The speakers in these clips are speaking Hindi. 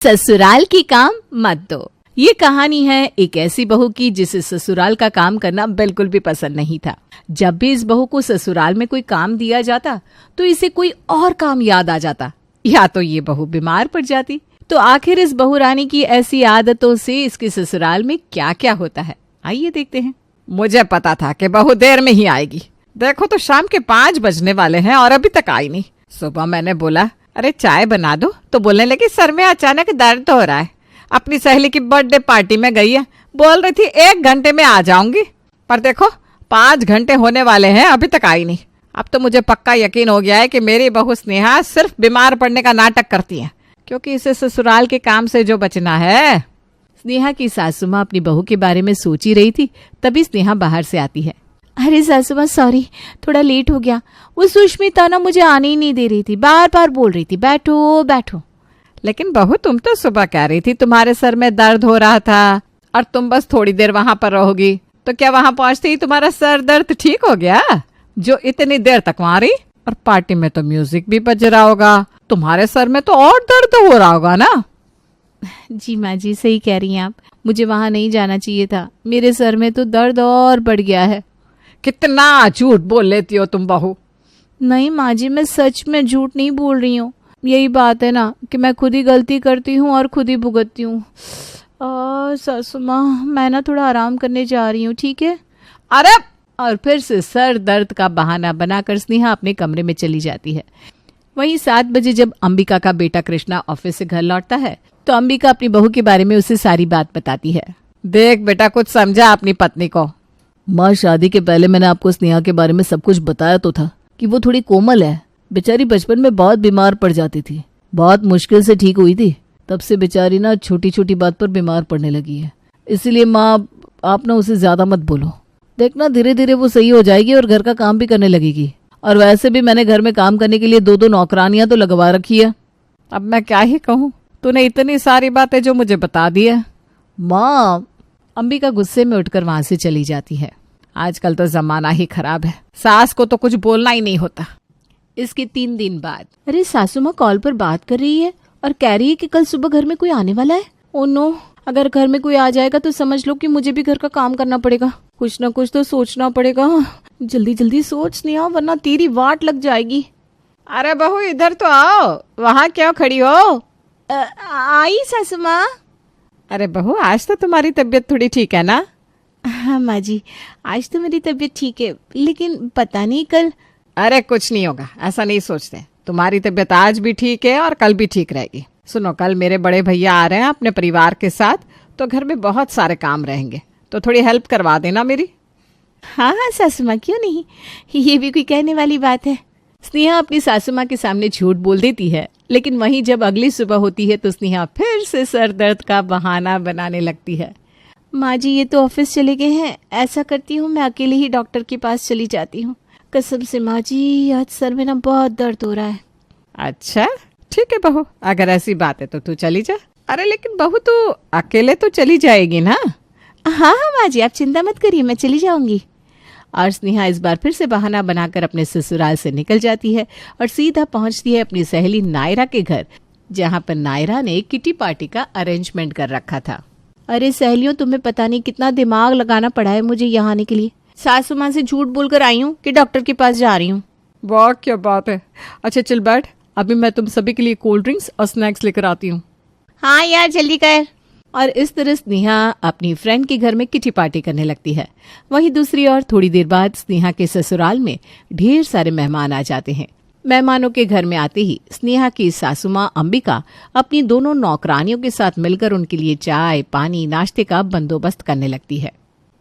ससुराल की काम मत दो। ये कहानी है एक ऐसी बहू की जिसे ससुराल का काम करना बिल्कुल भी पसंद नहीं था। जब भी इस बहू को ससुराल में कोई काम दिया जाता तो इसे कोई और काम याद आ जाता, या तो ये बहू बीमार पड़ जाती। तो आखिर इस बहू रानी की ऐसी आदतों से इसके ससुराल में क्या क्या होता है, आइए देखते हैं। मुझे पता था कि बहू देर में ही आएगी। देखो तो शाम के 5 बजने वाले हैं और अभी तक आई नहीं। सुबह मैंने बोला अरे चाय बना दो तो बोलने लगी सर में अचानक दर्द हो रहा है। अपनी सहेली की बर्थडे पार्टी में गई है, बोल रही थी 1 घंटे में आ जाऊंगी, पर देखो 5 घंटे होने वाले हैं अभी तक आई नहीं। अब तो मुझे पक्का यकीन हो गया है कि मेरी बहू स्नेहा सिर्फ बीमार पड़ने का नाटक करती है, क्योंकि इसे ससुराल के काम से जो बचना है। स्नेहा की सासू माँ अपनी बहू के बारे में सोच ही रही थी, तभी स्नेहा बाहर से आती है। अरे सासू माँ सॉरी, थोड़ा लेट हो गया। वो सुष्मिता ना मुझे आने ही नहीं दे रही थी, बार बार बोल रही थी बैठो बैठो। लेकिन बहू तुम तो सुबह कह रही थी तुम्हारे सर में दर्द हो रहा था और तुम बस थोड़ी देर वहां पर रहोगी, तो क्या वहां पहुंचते ही तुम्हारा सर दर्द ठीक हो गया जो इतनी देर तक वहां रही? और पार्टी में तो म्यूजिक भी बज रहा होगा, तुम्हारे सर में तो और दर्द हो रहा होगा ना। जी माँ जी सही कह रही हैं आप, मुझे वहां नहीं जाना चाहिए था, मेरे सर में तो दर्द और बढ़ गया है। कितना झूठ बोल लेती हो तुम बहू। नहीं माँ जी, मैं सच में झूठ नहीं बोल रही हूँ। यही बात है ना कि मैं खुद ही गलती करती हूँ और खुद ही भुगतती हूँ। सासू माँ मैं ना थोड़ा आराम करने जा रही हूँ, ठीक है? अरे और फिर से सर दर्द का बहाना बनाकर स्नेहा अपने कमरे में चली जाती है। वहीं 7 बजे जब अंबिका का बेटा कृष्णा ऑफिस से घर लौटता है तो अंबिका अपनी बहू के बारे में उसे सारी बात बताती है। देख बेटा, कुछ समझा अपनी पत्नी को। माँ शादी के पहले मैंने आपको स्नेहा के बारे में सब कुछ बताया तो था कि वो थोड़ी कोमल है। बेचारी बचपन में बहुत बीमार पड़ जाती थी, बहुत मुश्किल से ठीक हुई थी। तब से बेचारी ना छोटी छोटी बात पर बीमार पड़ने लगी है। इसीलिए माँ आप ना उसे ज्यादा मत बोलो, देखना धीरे धीरे वो सही हो जाएगी और घर का काम भी करने लगेगी। और वैसे भी मैंने घर में काम करने के लिए 2 नौकरानियां तो लगवा रखी है। अब मैं क्या ही कहूँ, तूने इतनी सारी बातें जो मुझे बता दी है। माँ अंबिका गुस्से में उठकर वहां से चली जाती है। आजकल तो जमाना ही खराब है, सास को तो कुछ बोलना ही नहीं होता। इसके 3 दिन बाद अरे सासू माँ कॉल पर बात कर रही है और कह रही है कि कल सुबह घर में कोई आने वाला है। ओ नो, अगर घर में कोई आ जाएगा तो समझ लो कि मुझे भी घर का काम करना पड़ेगा। कुछ ना कुछ तो सोचना पड़ेगा। जल्दी जल्दी सोच नहीं, वरना तेरी वाट लग जाएगी। अरे बहू इधर तो आओ, वहाँ क्यों खड़ी हो? आई सासू माँ। अरे बहू आज तो तुम्हारी तबीयत थोड़ी ठीक है ना? हाँ माँ जी, आज तो मेरी तबीयत ठीक है, लेकिन पता नहीं कल। अरे कुछ नहीं होगा, ऐसा नहीं सोचते। तुम्हारी तबीयत आज भी ठीक है और कल भी ठीक रहेगी। सुनो, कल मेरे बड़े भैया आ रहे हैं अपने परिवार के साथ, तो घर में बहुत सारे काम रहेंगे, तो थोड़ी हेल्प करवा देना मेरी। हाँ हाँ सासू माँ, क्यों नहीं, ये भी कोई कहने वाली बात है। स्नेहा अपनी सासू माँ के सामने झूठ बोल देती है, लेकिन वहीं जब अगली सुबह होती है तो स्नेहा फिर से सर दर्द का बहाना बनाने लगती है। माँ जी ये तो ऑफिस चले गए हैं, ऐसा करती हूँ मैं अकेले ही डॉक्टर के पास चली जाती हूँ। कसम से माँ जी आज सर में ना बहुत दर्द हो रहा है। अच्छा ठीक है बहू, अगर ऐसी बात है तो तू चली जा। अरे लेकिन बहू तू अकेले तो चली जाएगी ना? हाँ हाँ माँ जी आप चिंता मत करिए, मैं चली जाऊंगी। और स्नेहा इस बार फिर से बहाना बनाकर अपने ससुराल से निकल जाती है और सीधा पहुंचती है अपनी सहेली नायरा के घर, जहाँ पर नायरा ने किटी पार्टी का अरेंजमेंट कर रखा था। अरे सहेलियों, तुम्हें पता नहीं कितना दिमाग लगाना पड़ा है मुझे यहाँ आने के लिए। सासू माँ से झूठ बोलकर आई हूँ कि डॉक्टर के पास जा रही हूँ। वाह क्या बात है। अच्छा चल बैठ, अभी मैं तुम सभी के लिए कोल्ड ड्रिंक्स और स्नैक्स लेकर आती हूँ। हाँ यार जल्दी कर। और इस तरह स्नेहा अपनी फ्रेंड के घर में किटी पार्टी करने लगती है। वहीं दूसरी ओर थोड़ी देर बाद स्नेहा के ससुराल में ढेर सारे मेहमान आ जाते हैं। मेहमानों के घर में आते ही स्नेहा की सासू माँ अंबिका अपनी 2 नौकरानियों के साथ मिलकर उनके लिए चाय पानी नाश्ते का बंदोबस्त करने लगती है।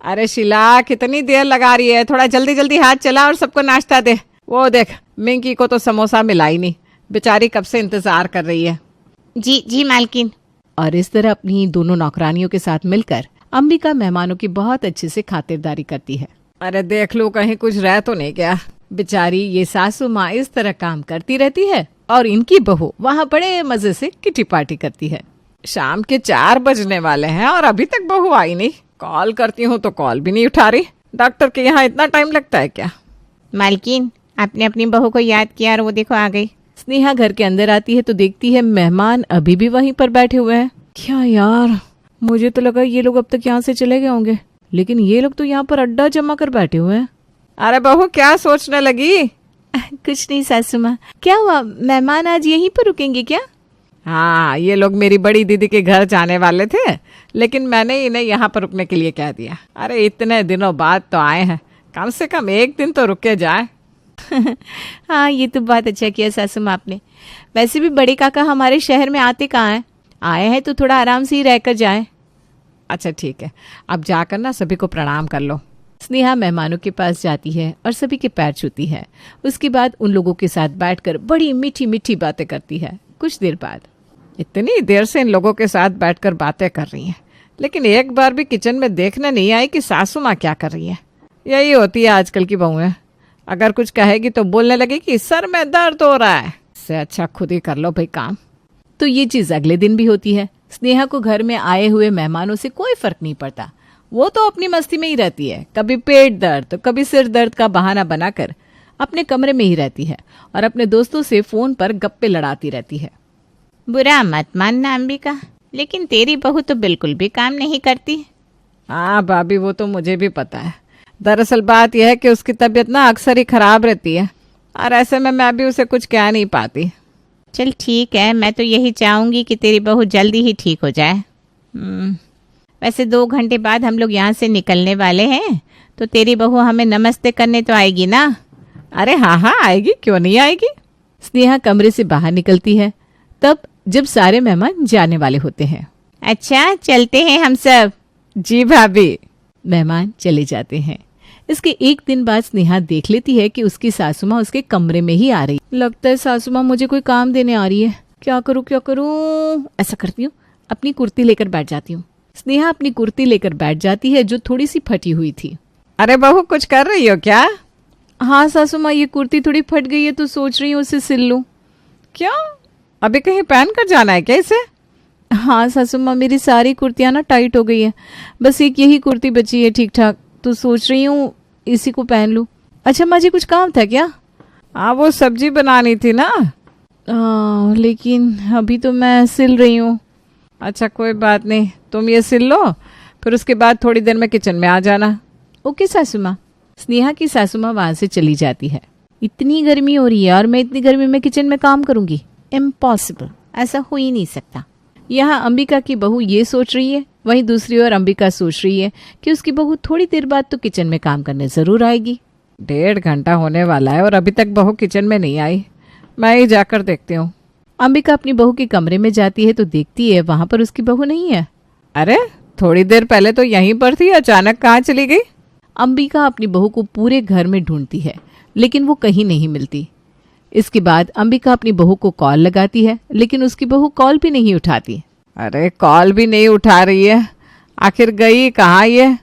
अरे शीला कितनी देर लगा रही है, थोड़ा जल्दी जल्दी हाथ चला और सबको नाश्ता दे। वो देख मिंकी को तो समोसा मिला ही नहीं, बेचारी कब से इंतजार कर रही है। जी जी मालकिन। और इस तरह अपनी 2 नौकरानियों के साथ मिलकर अंबिका मेहमानों की बहुत अच्छे से खातिरदारी करती है। अरे देख लो कहीं कुछ रह तो नहीं गया। बेचारी ये सासू माँ इस तरह काम करती रहती है और इनकी बहू वहाँ बड़े मजे से किटी पार्टी करती है। शाम के 4 बजने वाले हैं और अभी तक बहू आई नहीं। कॉल करती हूँ तो कॉल भी नहीं उठा रही। डॉक्टर के यहाँ इतना टाइम लगता है क्या? मालकिन आपने अपनी बहू को याद किया और वो देखो आ गई। स्नेहा घर के अंदर आती है तो देखती है मेहमान अभी भी वहीं पर बैठे हुए हैं। क्या यार, मुझे तो लगा ये लोग अब तक यहाँ से चले गए होंगे, लेकिन ये लोग तो यहाँ पर अड्डा जमा कर बैठे हुए हैं। अरे बहू, क्या सोचने लगी? कुछ नहीं सासू माँ। क्या हुआ, मेहमान आज यहीं पर रुकेंगे क्या? हाँ, ये लोग मेरी बड़ी दीदी के घर जाने वाले थे, लेकिन मैंने इन्हें यहाँ पर रुकने के लिए कह दिया। अरे इतने दिनों बाद तो आए हैं, कम से कम एक दिन तो रुके जाए। हाँ, ये तो बहुत अच्छा किया सासू माँ आपने। वैसे भी बड़े काका हमारे शहर में आते कहाँ हैं, आए हैं तो थोड़ा आराम से ही रहकर जाए। अच्छा ठीक है, अब जाकर ना सभी को प्रणाम कर लो। स्नेहा मेहमानों के पास जाती है और सभी के पैर छूती है। उसके बाद उन लोगों के साथ बैठकर बड़ी मीठी मीठी बातें करती है। कुछ देर बाद, इतनी देर से इन लोगों के साथ बैठकर बातें कर रही हैं, लेकिन एक बार भी किचन में देखने नहीं आई कि सासू माँ क्या कर रही है। यही होती है आजकल की बहुएं, अगर कुछ कहेगी तो बोलने लगे कि सर में दर्द हो रहा है। इससे अच्छा खुद ही कर लो भाई काम। तो ये चीज अगले दिन भी होती है। स्नेहा को घर में आए हुए मेहमानों से कोई फर्क नहीं पड़ता। वो तो अपनी मस्ती में ही रहती है। कभी पेट दर्द तो कभी सिर दर्द का बहाना बनाकर अपने कमरे में ही रहती है और अपने दोस्तों से फोन पर गप्पे लड़ाती रहती है। बुरा मत मानना अंबिका, लेकिन तेरी बहू तो बिल्कुल भी काम नहीं करती। हाँ भाभी, वो तो मुझे भी पता है। दरअसल बात यह है कि उसकी तबीयत ना अक्सर ही खराब रहती है और ऐसे में मैं भी उसे कुछ कह नहीं पाती। चल ठीक है, मैं तो यही चाहूंगी कि तेरी बहू जल्दी ही ठीक हो जाए। वैसे 2 घंटे बाद हम लोग यहाँ से निकलने वाले हैं, तो तेरी बहू हमें नमस्ते करने तो आएगी ना? अरे हाँ हाँ आएगी, क्यों नहीं आएगी। स्नेहा कमरे से बाहर निकलती है तब जब सारे मेहमान जाने वाले होते हैं। अच्छा, चलते हैं हम सब। जी भाभी। मेहमान चले जाते हैं। इसके एक दिन बाद स्नेहा देख लेती है कि उसकी सासू माँ उसके कमरे में ही आ रही। लगता है सासू माँ मुझे कोई काम देने आ रही है। क्या करूँ? ऐसा करती हूँ, अपनी कुर्ती लेकर बैठ जाती हूँ। स्नेहा अपनी कुर्ती लेकर बैठ जाती है जो थोड़ी सी फटी हुई थी। अरे बहू, कुछ कर रही हो क्या? हाँ सासू माँ, ये कुर्ती थोड़ी फट गई है तो सोच रही हूँ उसे सिल लूं। क्यों, अभी कहीं पहन कर जाना है क्या इसे? हाँ सासू माँ, मेरी सारी कुर्तियाँ ना टाइट हो गई है, बस एक यही कुर्ती बची है ठीक ठाक, तो सोच रही हूँ इसी को पहन लूं। अच्छा माँ जी, कुछ काम था क्या? हाँ, वो सब्जी बनानी थी ना। लेकिन अभी तो मैं सिल रही हूँ। अच्छा कोई बात नहीं, तुम ये सिल लो, फिर उसके बाद थोड़ी देर में किचन में आ जाना। ओके सासू माँ। स्नेहा की सासू माँ वहां से चली जाती है। इतनी गर्मी हो रही है और मैं इतनी गर्मी में किचन में काम करूंगी? इम्पॉसिबल, ऐसा हो ही नहीं सकता। यहाँ अंबिका की बहू ये सोच रही है, वहीं दूसरी ओर अंबिका सोच रही है कि उसकी बहू थोड़ी देर बाद तो किचन में काम करने जरूर आएगी। 1.5 घंटा होने वाला है और अभी तक बहू किचन में नहीं आई। मैं ही जाकर देखती हूँ। अंबिका अपनी बहू के कमरे में जाती है तो देखती है वहां पर उसकी बहू नहीं है। अरे थोड़ी देर पहले तो यहीं पर थी, अचानक कहाँ चली गई? अंबिका अपनी बहू को पूरे घर में ढूंढती है लेकिन वो कहीं नहीं मिलती। इसके बाद अंबिका अपनी बहू को कॉल लगाती है लेकिन उसकी बहू कॉल भी नहीं उठाती। अरे कॉल भी नहीं उठा रही है, आखिर गई कहाँ ये?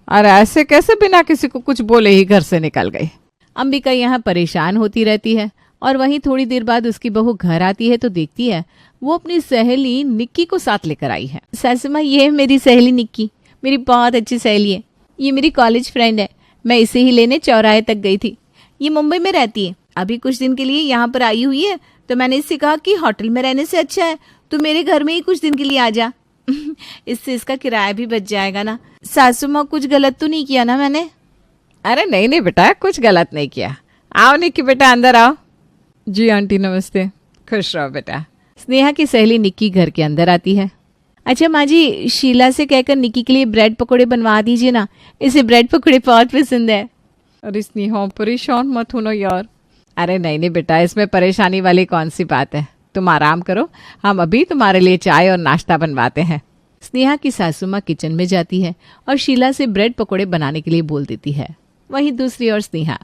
और ऐसे कैसे बिना किसी को कुछ बोले ही घर से निकल गई? अंबिका यहाँ परेशान होती रहती है और वहीं थोड़ी देर बाद उसकी बहू घर आती है तो देखती है वो अपनी सहेली निक्की को साथ लेकर आई है। सासू माँ, ये है मेरी सहेली निक्की, मेरी बहुत अच्छी सहेली है। ये मेरी कॉलेज फ्रेंड है। मैं इसे ही लेने चौराहे तक गई थी। ये मुंबई में रहती है, अभी कुछ दिन के लिए यहाँ पर आई हुई है, तो मैंने इससे कहा कि होटल में रहने से अच्छा है तो मेरे घर में ही कुछ दिन के लिए आ जा। इससे इसका किराया भी बच जाएगा ना। सासू माँ, कुछ गलत तो नहीं किया ना मैंने? अरे नहीं नहीं बेटा, कुछ गलत नहीं किया। आओ निक्की बेटा, अंदर आओ। जी आंटी नमस्ते। खुश रहो बेटा। स्नेहा की सहेली निक्की घर के अंदर आती है। अच्छा माँ जी, शीला से कहकर निक्की के लिए ब्रेड पकोड़े बनवा दीजिए ना, इसे ब्रेड पकोड़े बहुत पसंद है। अरे स्नेहा, परेशान मत होना यार। अरे नहीं नहीं बेटा, इसमें परेशानी वाली कौन सी बात है, तुम आराम करो, हम अभी तुम्हारे लिए चाय और नाश्ता बनवाते हैं। स्नेहा की सासू माँ किचन में जाती है और शीला से ब्रेड पकोड़े बनाने के लिए बोल देती है। वहीं दूसरी ओर स्नेहा,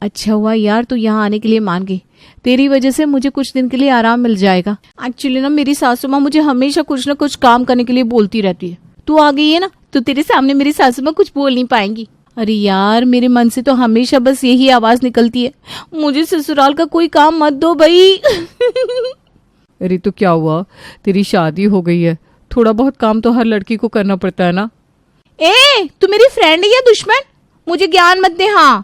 अच्छा हुआ यार तू यहाँ आने के लिए मान गई, तेरी वजह से मुझे कुछ दिन के लिए आराम मिल जाएगा। एक्चुअली ना मेरी सासू माँ मुझे हमेशा कुछ ना कुछ काम करने के लिए बोलती रहती है। तू आ गई है ना तो तेरे सामने मेरी सासू माँ कुछ बोल नहीं पाएंगी। अरे यार, मेरे मन से तो हमेशा बस यही आवाज निकलती है, मुझे ससुराल का कोई काम मत दो भाई। अरे तो क्या हुआ, तेरी शादी हो गई है, थोड़ा बहुत काम तो हर लड़की को करना पड़ता है ना। ए, तू मेरी फ्रेंड है या दुश्मन? मुझे ज्ञान मत दे। हाँ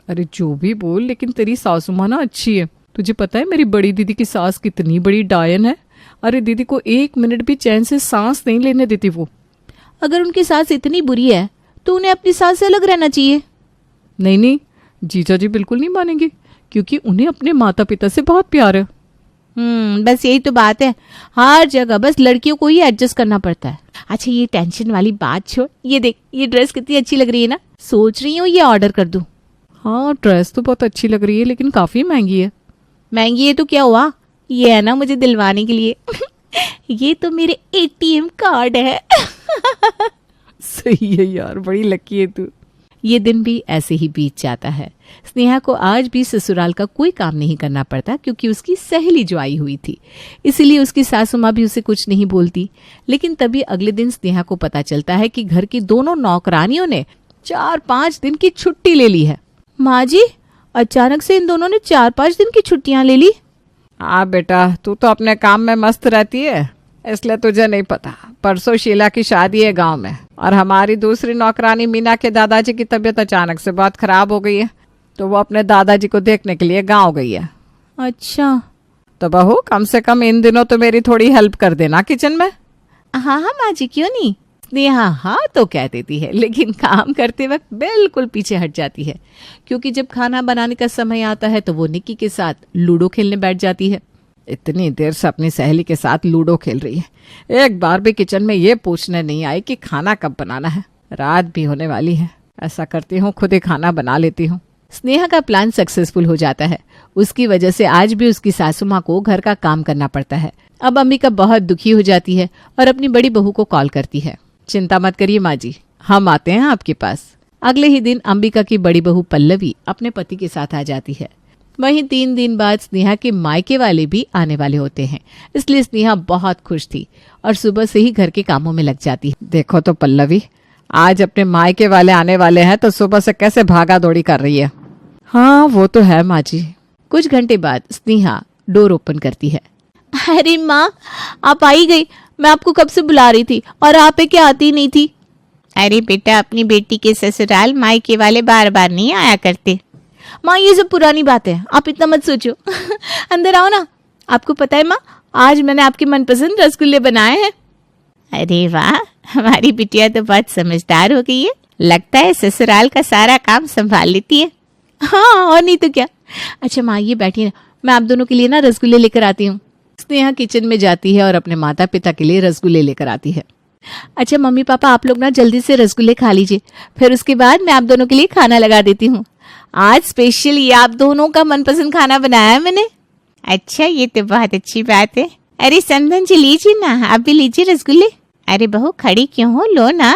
अरे जो भी बोल, लेकिन तेरी सासू माँ ना अच्छी है, तुझे पता है मेरी बड़ी दीदी की सास कितनी बड़ी डायन है। अरे दीदी को 1 मिनट भी चैन से सांस नहीं लेने देती वो। अगर उनकी सास इतनी बुरी है तो उन्हें अपनी सास से अलग रहना चाहिए। नहीं नहीं, जीजा जी बिल्कुल नहीं मानेंगे, क्योंकि उन्हें अपने माता पिता से बहुत प्यार है। बस यही तो बात है, हर जगह बस लड़कियों को ही एडजस्ट करना पड़ता है। अच्छा ये टेंशन वाली बात छोड़, ये देख ये ड्रेस कितनी अच्छी लग रही है ना, सोच रही हूँ ये ऑर्डर कर दूं। हाँ ड्रेस तो बहुत अच्छी लग रही है, लेकिन काफी महंगी है। महंगी है तो क्या हुआ, ये है ना मुझे दिलवाने के लिए। ये तो मेरे ATM कार्ड है। सही है यार, बड़ी लकी है तू। ये दिन भी ऐसे ही बीत जाता है। स्नेहा को आज भी ससुराल का कोई काम नहीं करना पड़ता, क्योंकि उसकी सहेली जो आई हुई थी, इसीलिए उसकी सासू माँ भी उसे कुछ नहीं बोलती। लेकिन तभी अगले दिन स्नेहा को पता चलता है कि घर की दोनों नौकरानियों ने 4-5 दिन की छुट्टी ले ली है। माँ जी, अचानक से इन दोनों ने 4-5 दिन की छुट्टियां ले ली। हाँ बेटा, तू तो अपने काम में मस्त रहती है, इसलिए तुझे नहीं पता। परसों शीला की शादी है गांव में, और हमारी दूसरी नौकरानी मीना के दादाजी की तबीयत अचानक से बहुत खराब हो गई है, तो वो अपने दादाजी को देखने के लिए गांव गई है। अच्छा, तो बहू कम से कम इन दिनों तो मेरी थोड़ी हेल्प कर देना किचन में। हाँ हाँ माँ जी, क्यों नहीं। स्नेहा हाँ तो कह देती है, लेकिन काम करते वक्त बिल्कुल पीछे हट जाती है, क्योंकि जब खाना बनाने का समय आता है तो वो निक्की के साथ लूडो खेलने बैठ जाती है। इतनी देर से अपनी सहेली के साथ लूडो खेल रही है, एक बार भी किचन में ये पूछने नहीं आई कि खाना कब बनाना है। रात भी होने वाली है, ऐसा करती हूँ खुद ही खाना बना लेती हूँ। स्नेहा का प्लान सक्सेसफुल हो जाता है। उसकी वजह से आज भी उसकी सासू माँ को घर का काम करना पड़ता है। अब अंबिका बहुत दुखी हो जाती है और अपनी बड़ी बहू को कॉल करती है। चिंता मत करिए माँ जी, हम आते हैं आपके पास। अगले ही दिन अंबिका की बड़ी बहू पल्लवी अपने पति के साथ आ जाती है। वहीं 3 दिन बाद स्नेहा के मायके वाले भी आने वाले होते हैं, इसलिए स्नेहा बहुत खुश थी और सुबह से ही घर के कामों में लग जाती है। देखो तो पल्लवी, आज अपने मायके वाले आने वाले हैं तो सुबह से कैसे भागा दौड़ी कर रही है। हाँ वो तो है माँ जी। कुछ घंटे बाद स्नेहा डोर ओपन करती है। अरे माँ, आप आई गई, मैं आपको कब से बुला रही थी और आप क्या आती नहीं थी। अरे बेटा, अपनी बेटी के ससुराल मायके वाले बार बार नहीं आया करते। माँ ये सब पुरानी बात है, आप इतना मत सोचो। अंदर आओ ना। आपको पता है माँ, आज मैंने आपके मनपसंद रसगुल्ले बनाए हैं। अरे वाह, हमारी बिटिया तो बहुत समझदार हो गई है, लगता है ससुराल का सारा काम संभाल लेती है। हाँ और नहीं तो क्या। अच्छा माँ ये बैठिए ना, मैं आप दोनों के लिए ना रसगुल्ले लेकर आती हूँ। स्नेहा किचन में जाती है और अपने माता पिता के लिए रसगुल्ले लेकर आती है। अच्छा मम्मी पापा, आप लोग ना जल्दी से रसगुल्ले खा लीजिए, फिर उसके बाद मैं आप दोनों के लिए खाना लगा देती हूँ। आज स्पेशल ये आप दोनों का मनपसंद खाना बनाया है मैंने। अच्छा, ये तो बहुत अच्छी बात है। अरे समधन जी, लीजिए ना, आप भी लीजिए रसगुल्ले। अरे बहू खड़ी क्यों हो, लो ना।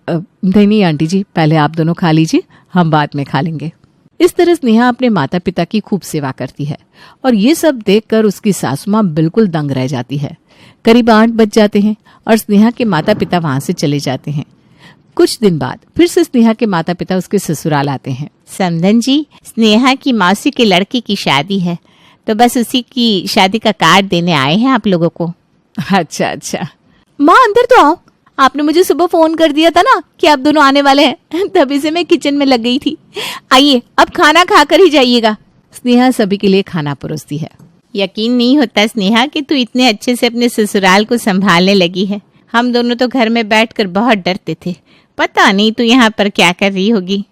नहीं आंटी जी, पहले आप दोनों खा लीजिए, हम बाद में खा लेंगे। इस तरह स्नेहा अपने माता पिता की खूब सेवा करती है और ये सब देखकर उसकी सासू माँ बिल्कुल दंग रह जाती है। करीब 8 बज जाते हैं और स्नेहा के माता पिता वहां से चले जाते हैं। कुछ दिन बाद फिर से स्नेहा के माता पिता उसके ससुराल आते हैं। समधन जी, स्नेहा की मौसी के लड़के की शादी है, तो बस उसी की शादी का कार्ड देने आए हैं आप लोगों को। अच्छा, माँ अंदर तो आओ। आपने मुझे सुबह फोन कर दिया था ना कि आप दोनों आने वाले हैं, तभी से मैं किचन में लग गई थी। आइए अब खाना खाकर ही जाइएगा। स्नेहा सभी के लिए खाना परोसती है। यकीन नहीं होता स्नेहा कि तू इतने अच्छे से अपने ससुराल को संभालने लगी है। हम दोनों तो घर में बैठकर बहुत डरते थे, पता नहीं तू यहाँ पर क्या कर रही होगी।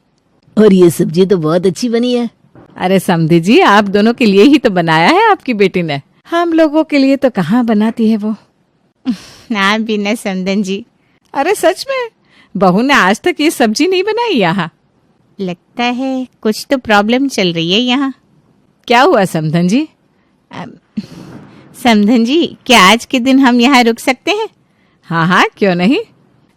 और ये सब्जी तो बहुत अच्छी बनी है। अरे समधी जी, आप दोनों के लिए ही तो बनाया है आपकी बेटी ने, हम लोगों के लिए तो कहाँ बनाती है वो। ना भी न समधन जी। अरे सच में, बहू ने आज तक ये सब्जी नहीं बनाई यहाँ। लगता है कुछ तो प्रॉब्लम चल रही है यहाँ। क्या हुआ समधन जी? समधन जी, क्या आज के दिन हम यहाँ रुक सकते हैं? हाँ क्यों नहीं।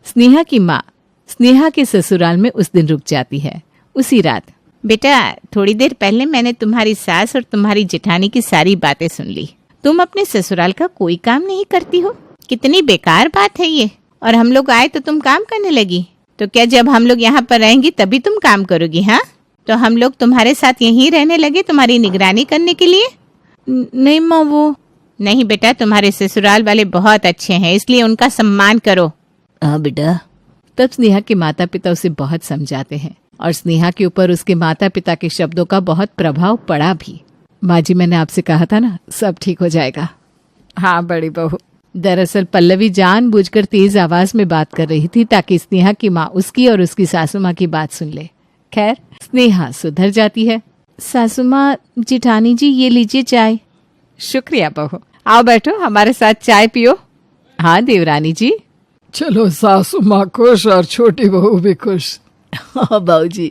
स्नेहा की माँ स्नेहा के ससुराल में उस दिन रुक जाती है। उसी रात, बेटा थोड़ी देर पहले मैंने तुम्हारी सास और तुम्हारी जेठानी की सारी बातें सुन ली। तुम अपने ससुराल का कोई काम नहीं करती हो, कितनी बेकार बात है ये। और हम लोग आए तो तुम काम करने लगी, तो क्या जब हम लोग यहाँ पर रहेंगी तभी तुम काम करोगी? हाँ, तो हम लोग तुम्हारे साथ यहीं रहने लगे तुम्हारी निगरानी करने के लिए? नहीं माँ, वो नहीं बेटा, तुम्हारे ससुराल वाले बहुत अच्छे हैं, इसलिए उनका सम्मान करो। हाँ बेटा। तब स्नेहा के माता पिता उसे बहुत समझाते हैं और स्नेहा के ऊपर उसके माता पिता के शब्दों का बहुत प्रभाव पड़ा भी। माँ जी, मैंने आपसे कहा था ना, सब ठीक हो जाएगा। हाँ बड़ी बहू। दरअसल पल्लवी जानबूझकर तेज आवाज में बात कर रही थी ताकि स्नेहा की माँ उसकी और उसकी सासू माँ की बात सुन ले। खैर, स्नेहा सुधर जाती है। सासू माँ, जिठानी जी, ये लीजिए चाय। शुक्रिया बहू, आओ बैठो, हमारे साथ चाय पियो। हाँ देवरानी जी। चलो, सासू माँ खुश और छोटी बहू भी खुश। हाँ बाबूजी,